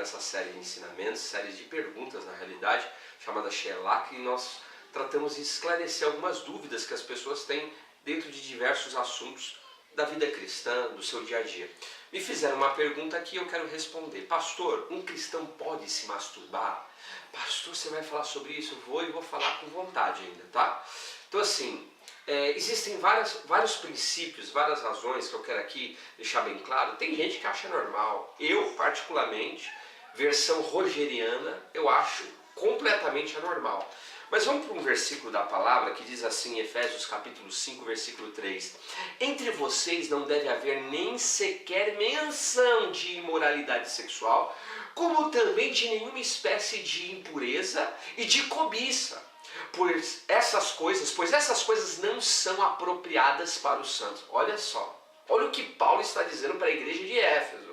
nessa série de ensinamentos, séries de perguntas na realidade, chamada Sherlock, e nós tratamos de esclarecer algumas dúvidas que as pessoas têm dentro de diversos assuntos da vida cristã, do seu dia a dia. Me fizeram uma pergunta aqui e eu quero responder. Pastor, um cristão pode se masturbar? Pastor, você vai falar sobre isso? Eu vou falar com vontade ainda, tá? Então assim, existem vários princípios, várias razões que eu quero aqui deixar bem claro. Tem gente que acha normal. Eu, particularmente, versão rogeriana, eu acho completamente anormal. Mas vamos para um versículo da palavra que diz assim, em Efésios capítulo 5, versículo 3. Entre vocês não deve haver nem sequer menção de imoralidade sexual, como também de nenhuma espécie de impureza e de cobiça. Pois essas coisas não são apropriadas para os santos. Olha só, olha o que Paulo está dizendo para a igreja de Éfeso.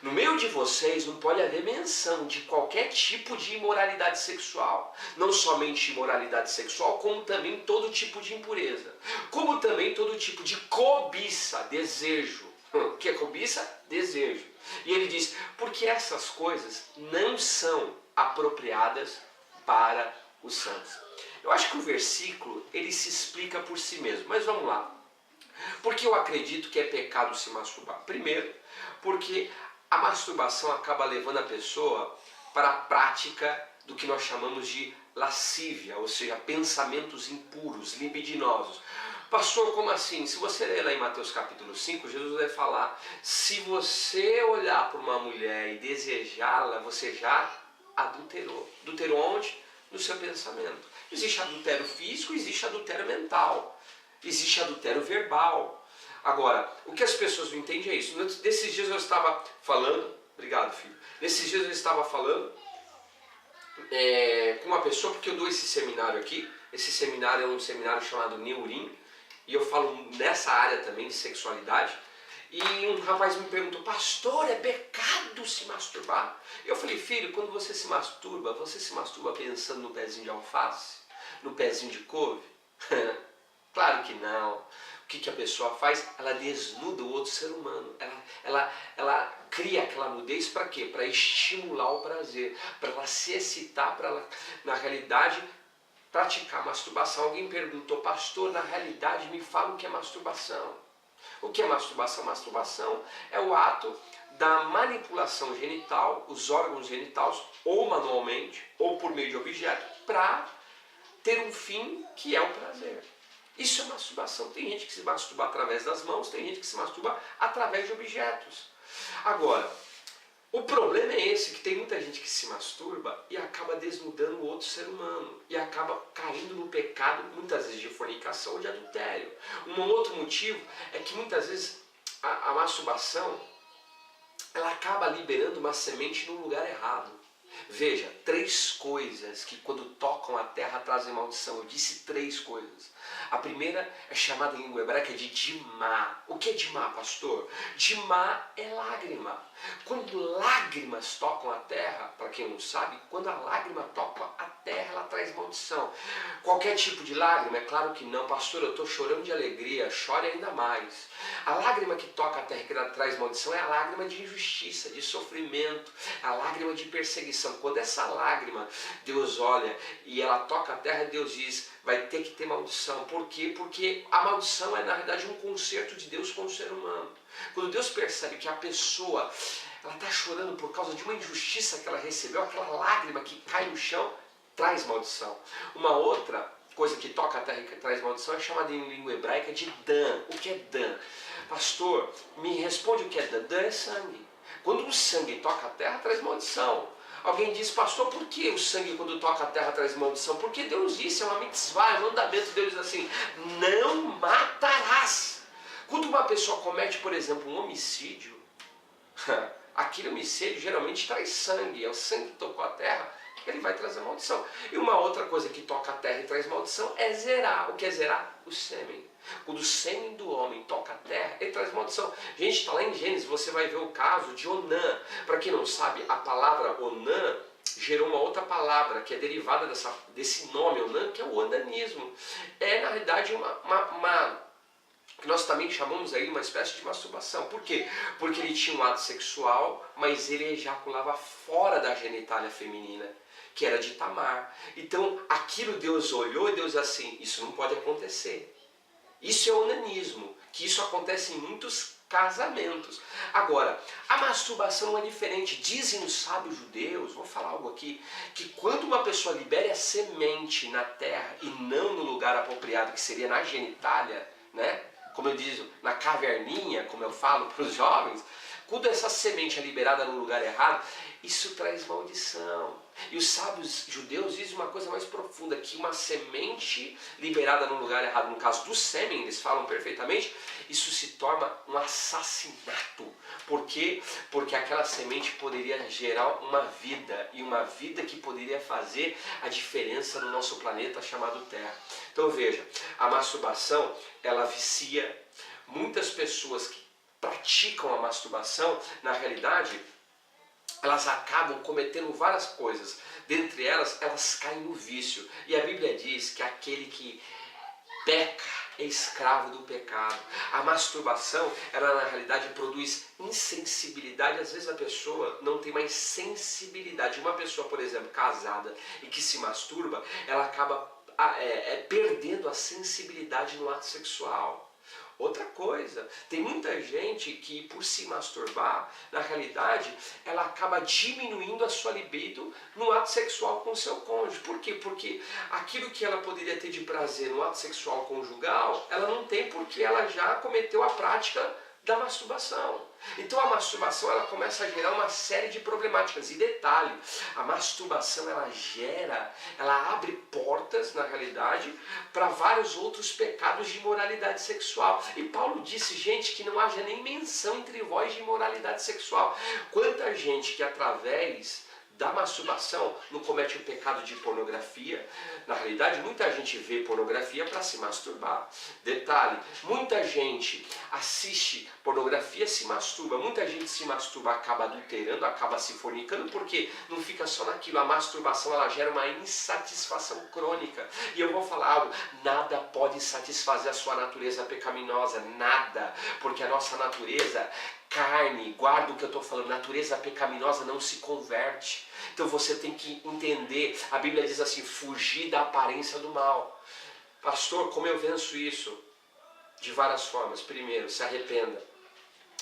No meio de vocês não pode haver menção de qualquer tipo de imoralidade sexual. Não somente imoralidade sexual, como também todo tipo de impureza. Como também todo tipo de cobiça, desejo. O que é cobiça? Desejo. E ele diz, porque essas coisas não são apropriadas para os santos. Eu acho que o versículo, ele se explica por si mesmo. Mas vamos lá. Porque eu acredito que é pecado se masturbar? Primeiro, porque a masturbação acaba levando a pessoa para a prática do que nós chamamos de lascívia, ou seja, pensamentos impuros, libidinosos. Pastor, como assim? Se você ler lá em Mateus capítulo 5, Jesus vai falar, se você olhar para uma mulher e desejá-la, você já adulterou. Adulterou onde? No seu pensamento. Existe adultério físico, existe adultério mental, existe adultério verbal. Agora, o que as pessoas não entendem é isso. Nesses dias eu estava falando, obrigado filho, nesses dias eu estava falando com uma pessoa, porque eu dou esse seminário aqui, esse seminário é um seminário chamado Neurim, e eu falo nessa área também de sexualidade, e um rapaz me perguntou, pastor, é pecado se masturbar? Eu falei, filho, quando você se masturba pensando no pezinho de alface? No pezinho de couve? Claro que não. O que a pessoa faz? Ela desnuda o outro ser humano. Ela cria aquela nudez para quê? Para estimular o prazer, para ela se excitar, para ela, na realidade, praticar masturbação. Alguém perguntou, pastor, na realidade, me fala o que é masturbação. O que é masturbação? Masturbação é o ato da manipulação genital, os órgãos genitais, ou manualmente, ou por meio de objeto, para ter um fim que é o prazer. Isso é masturbação. Tem gente que se masturba através das mãos, tem gente que se masturba através de objetos. Agora, o problema é esse, que tem muita gente que se masturba e acaba desnudando o outro ser humano. E acaba caindo no pecado, muitas vezes de fornicação ou de adultério. Um outro motivo é que muitas vezes a masturbação, ela acaba liberando uma semente no lugar errado. Veja, 3 coisas que quando tocam a terra trazem maldição. Eu disse 3 coisas. A primeira é chamada em língua hebraica de dimá. O que é dimá, pastor? Dimá é lágrima. Quando lágrimas tocam a terra, para quem não sabe, quando a lágrima toca a terra, ela traz maldição. Qualquer tipo de lágrima? É claro que não. Pastor, eu estou chorando de alegria, chore ainda mais. A lágrima que toca a terra, que ela traz maldição, é a lágrima de injustiça, de sofrimento, a lágrima de perseguição. Quando essa lágrima, Deus olha e ela toca a terra, Deus diz, vai ter que ter maldição. Por quê? Porque a maldição é, na verdade, um concerto de Deus com o ser humano. Quando Deus percebe que a pessoa ela está chorando por causa de uma injustiça que ela recebeu, aquela lágrima que cai no chão, traz maldição. Uma outra coisa que toca a terra e que traz maldição é chamada em língua hebraica de Dan. O que é Dan? Pastor, me responde o que é Dan. Dan é sangue. Quando o sangue toca a terra, traz maldição. Alguém diz, pastor, por que o sangue quando toca a terra traz maldição? Porque Deus disse, é uma mitzvah, é um mandamento, Deus diz assim, não matarás. Quando uma pessoa comete, por exemplo, um homicídio, aquele homicídio geralmente traz sangue, é o sangue que tocou a terra, ele vai trazer maldição. E uma outra coisa que toca a terra e traz maldição é zerar. O que é zerar? O sêmen. Quando o sêmen do homem toca a terra, ele traz maldição. Gente, está lá em Gênesis, você vai ver o caso de Onã. Para quem não sabe, a palavra Onã gerou uma outra palavra que é derivada desse nome Onã, que é o onanismo. É, na realidade, que nós também chamamos aí uma espécie de masturbação. Por quê? Porque ele tinha um ato sexual, mas ele ejaculava fora da genitália feminina, que era de Tamar. Então, aquilo Deus olhou e Deus assim, isso não pode acontecer. Isso é onanismo, que isso acontece em muitos casamentos. Agora, a masturbação é diferente. Dizem os sábios judeus, vou falar algo aqui, que quando uma pessoa libera a semente na terra e não no lugar apropriado, que seria na genitália, né? Como eu digo, na caverninha, como eu falo para os jovens, quando essa semente é liberada no lugar errado, isso traz maldição. E os sábios judeus dizem uma coisa mais profunda, que uma semente liberada no lugar errado, no caso do sêmen, eles falam perfeitamente, isso se torna um assassinato. Por quê? Porque aquela semente poderia gerar uma vida, e uma vida que poderia fazer a diferença no nosso planeta chamado Terra. Então veja, a masturbação, ela vicia. Muitas pessoas que praticam a masturbação, na realidade, elas acabam cometendo várias coisas. Dentre elas, elas caem no vício. E a Bíblia diz que aquele que peca é escravo do pecado. A masturbação, ela na realidade produz insensibilidade. Às vezes a pessoa não tem mais sensibilidade. Uma pessoa, por exemplo, casada e que se masturba, ela acaba perdendo a sensibilidade no ato sexual. Outra coisa, tem muita gente que por se masturbar, na realidade, ela acaba diminuindo a sua libido no ato sexual com o seu cônjuge. Por quê? Porque aquilo que ela poderia ter de prazer no ato sexual conjugal, ela não tem porque ela já cometeu a prática da masturbação. Então a masturbação, ela começa a gerar uma série de problemáticas. E detalhe, a masturbação ela abre portas, na realidade, para vários outros pecados de imoralidade sexual. E Paulo disse, gente, que não haja nem menção entre vós de imoralidade sexual. Quanta gente que através da masturbação não comete o pecado de pornografia. Na realidade, muita gente vê pornografia para se masturbar. Detalhe, muita gente assiste pornografia, se masturba. Muita gente se masturba, acaba adulterando, acaba se fornicando, porque não fica só naquilo. A masturbação, ela gera uma insatisfação crônica. E eu vou falar algo, nada pode satisfazer a sua natureza pecaminosa, nada. Porque a nossa natureza, carne, guarda o que eu estou falando, natureza pecaminosa não se converte. Então você tem que entender, a Bíblia diz assim, fugir da aparência do mal. Pastor, como eu venço isso? De várias formas. Primeiro, se arrependa.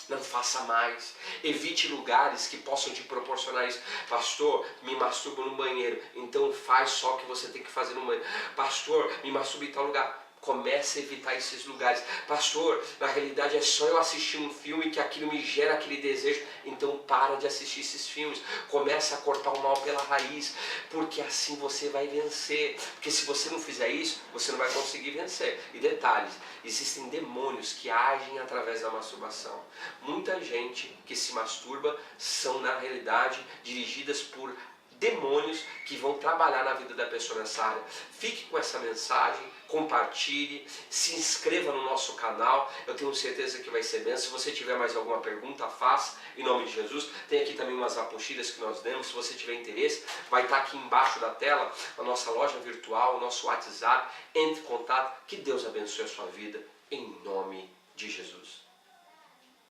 Não faça mais. Evite lugares que possam te proporcionar isso. Pastor, me masturbo no banheiro. Então faz só o que você tem que fazer no banheiro. Pastor, me masturbo em tal lugar. Comece a evitar esses lugares. Pastor, na realidade é só eu assistir um filme que aquilo me gera aquele desejo. Então para de assistir esses filmes. Comece a cortar o mal pela raiz. Porque assim você vai vencer. Porque se você não fizer isso, você não vai conseguir vencer. E detalhes, existem demônios que agem através da masturbação. Muita gente que se masturba são na realidade dirigidas por demônios que vão trabalhar na vida da pessoa nessa área. Fique com essa mensagem, compartilhe, se inscreva no nosso canal, eu tenho certeza que vai ser bem. Se você tiver mais alguma pergunta, faça, em nome de Jesus. Tem aqui também umas apostilas que nós demos, se você tiver interesse, vai estar aqui embaixo da tela a nossa loja virtual, o nosso WhatsApp, entre em contato, que Deus abençoe a sua vida, em nome de Jesus.